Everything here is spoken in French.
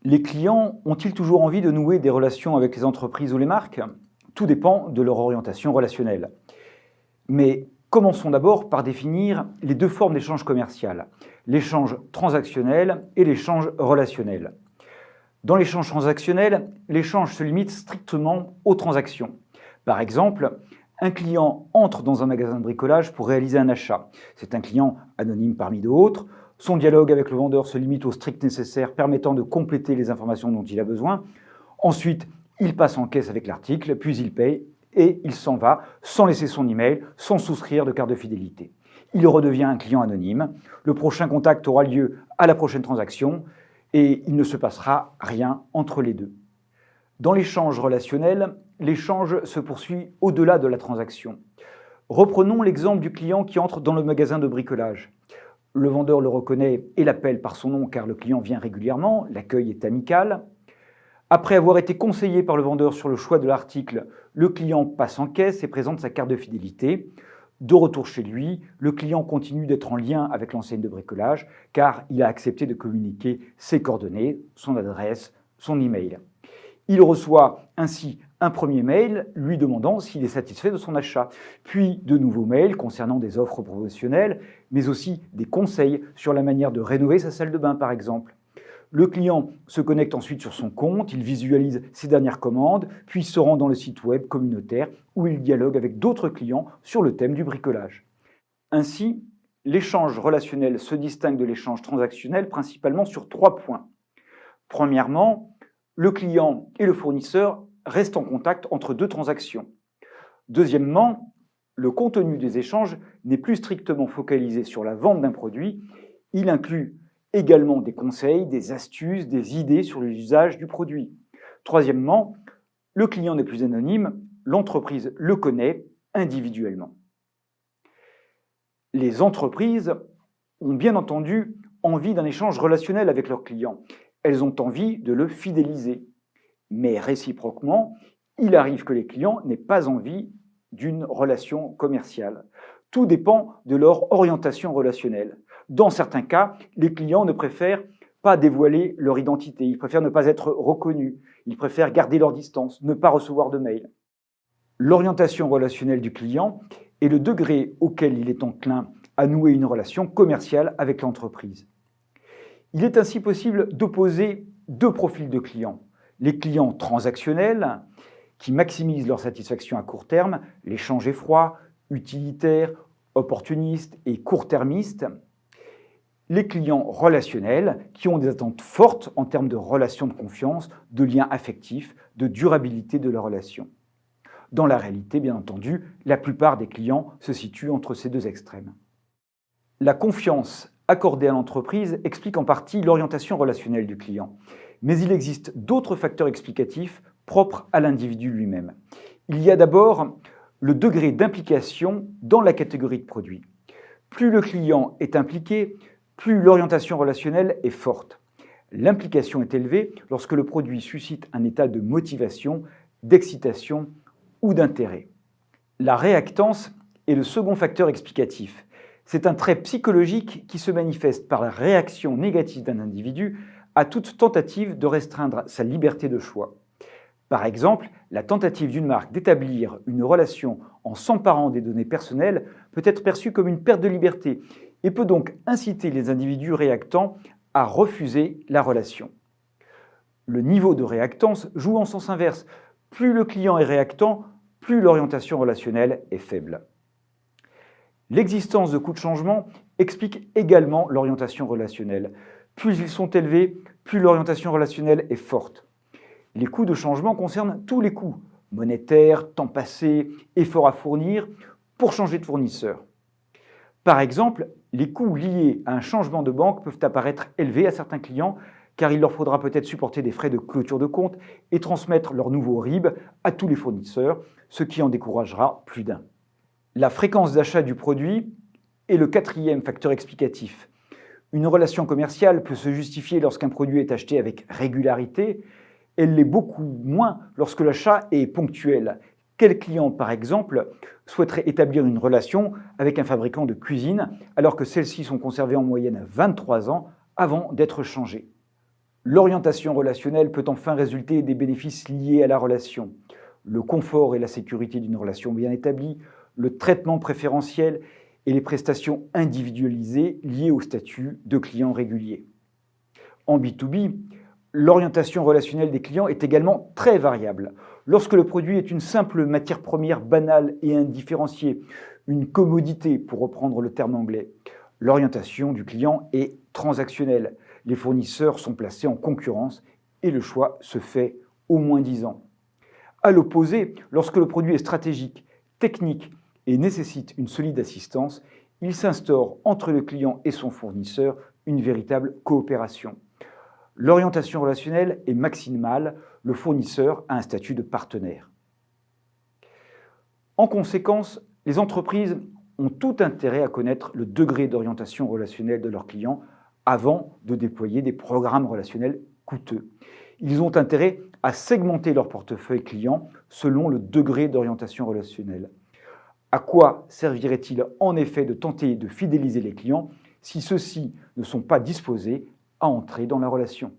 Les clients ont-ils toujours envie de nouer des relations avec les entreprises ou les marques? Tout dépend de leur orientation relationnelle. Mais commençons d'abord par définir les deux formes d'échange commercial, l'échange transactionnel et l'échange relationnel. Dans l'échange transactionnel, l'échange se limite strictement aux transactions. Par exemple, un client entre dans un magasin de bricolage pour réaliser un achat. C'est un client anonyme parmi d'autres. Son dialogue avec le vendeur se limite au strict nécessaire permettant de compléter les informations dont il a besoin. Ensuite, il passe en caisse avec l'article, puis il paye et il s'en va sans laisser son email, sans souscrire de carte de fidélité. Il redevient un client anonyme. Le prochain contact aura lieu à la prochaine transaction et il ne se passera rien entre les deux. Dans l'échange relationnel, l'échange se poursuit au-delà de la transaction. Reprenons l'exemple du client qui entre dans le magasin de bricolage. Le vendeur le reconnaît et l'appelle par son nom car le client vient régulièrement, l'accueil est amical. Après avoir été conseillé par le vendeur sur le choix de l'article, le client passe en caisse et présente sa carte de fidélité. De retour chez lui, le client continue d'être en lien avec l'enseigne de bricolage car il a accepté de communiquer ses coordonnées, son adresse, son email. Il reçoit ainsi un premier mail lui demandant s'il est satisfait de son achat, puis de nouveaux mails concernant des offres promotionnelles, mais aussi des conseils sur la manière de rénover sa salle de bain par exemple. Le client se connecte ensuite sur son compte, il visualise ses dernières commandes, puis se rend dans le site web communautaire où il dialogue avec d'autres clients sur le thème du bricolage. Ainsi, l'échange relationnel se distingue de l'échange transactionnel principalement sur 3 points. Premièrement, le client et le fournisseur restent en contact entre deux transactions. Deuxièmement, le contenu des échanges n'est plus strictement focalisé sur la vente d'un produit, il inclut également des conseils, des astuces, des idées sur l'usage du produit. Troisièmement, le client n'est plus anonyme, l'entreprise le connaît individuellement. Les entreprises ont bien entendu envie d'un échange relationnel avec leurs clients. Elles ont envie de le fidéliser. Mais réciproquement, il arrive que les clients n'aient pas envie d'une relation commerciale. Tout dépend de leur orientation relationnelle. Dans certains cas, les clients ne préfèrent pas dévoiler leur identité, ils préfèrent ne pas être reconnus, ils préfèrent garder leur distance, ne pas recevoir de mail. L'orientation relationnelle du client est le degré auquel il est enclin à nouer une relation commerciale avec l'entreprise. Il est ainsi possible d'opposer deux profils de clients. Les clients transactionnels, qui maximisent leur satisfaction à court terme, l'échange est froid, utilitaire, opportuniste et court-termiste. Les clients relationnels, qui ont des attentes fortes en termes de relations de confiance, de liens affectifs, de durabilité de la relation. Dans la réalité, bien entendu, la plupart des clients se situent entre ces deux extrêmes. La confiance accordée à l'entreprise explique en partie l'orientation relationnelle du client. Mais il existe d'autres facteurs explicatifs propres à l'individu lui-même. Il y a d'abord le degré d'implication dans la catégorie de produits. Plus le client est impliqué, plus l'orientation relationnelle est forte. L'implication est élevée lorsque le produit suscite un état de motivation, d'excitation ou d'intérêt. La réactance est le second facteur explicatif. C'est un trait psychologique qui se manifeste par la réaction négative d'un individu à toute tentative de restreindre sa liberté de choix. Par exemple, la tentative d'une marque d'établir une relation en s'emparant des données personnelles peut être perçue comme une perte de liberté et peut donc inciter les individus réactants à refuser la relation. Le niveau de réactance joue en sens inverse. Plus le client est réactant, plus l'orientation relationnelle est faible. L'existence de coûts de changement explique également l'orientation relationnelle. Plus ils sont élevés, plus l'orientation relationnelle est forte. Les coûts de changement concernent tous les coûts, monétaires, temps passé, efforts à fournir, pour changer de fournisseur. Par exemple, les coûts liés à un changement de banque peuvent apparaître élevés à certains clients car il leur faudra peut-être supporter des frais de clôture de compte et transmettre leur nouveau RIB à tous les fournisseurs, ce qui en découragera plus d'un. La fréquence d'achat du produit est le quatrième facteur explicatif. Une relation commerciale peut se justifier lorsqu'un produit est acheté avec régularité, elle l'est beaucoup moins lorsque l'achat est ponctuel. Quel client, par exemple, souhaiterait établir une relation avec un fabricant de cuisine alors que celles-ci sont conservées en moyenne 23 ans avant d'être changées? L'orientation relationnelle peut enfin résulter des bénéfices liés à la relation. Le confort et la sécurité d'une relation bien établie, le traitement préférentiel et les prestations individualisées liées au statut de client régulier. En B2B, l'orientation relationnelle des clients est également très variable. Lorsque le produit est une simple matière première banale et indifférenciée, une commodité pour reprendre le terme anglais, l'orientation du client est transactionnelle. Les fournisseurs sont placés en concurrence et le choix se fait au moins 10 ans. À l'opposé, lorsque le produit est stratégique, technique et nécessite une solide assistance, il s'instaure entre le client et son fournisseur une véritable coopération. L'orientation relationnelle est maximale, le fournisseur a un statut de partenaire. En conséquence, les entreprises ont tout intérêt à connaître le degré d'orientation relationnelle de leurs clients avant de déployer des programmes relationnels coûteux. Ils ont intérêt à segmenter leur portefeuille client selon le degré d'orientation relationnelle. À quoi servirait-il en effet de tenter de fidéliser les clients si ceux-ci ne sont pas disposés à entrer dans la relation ?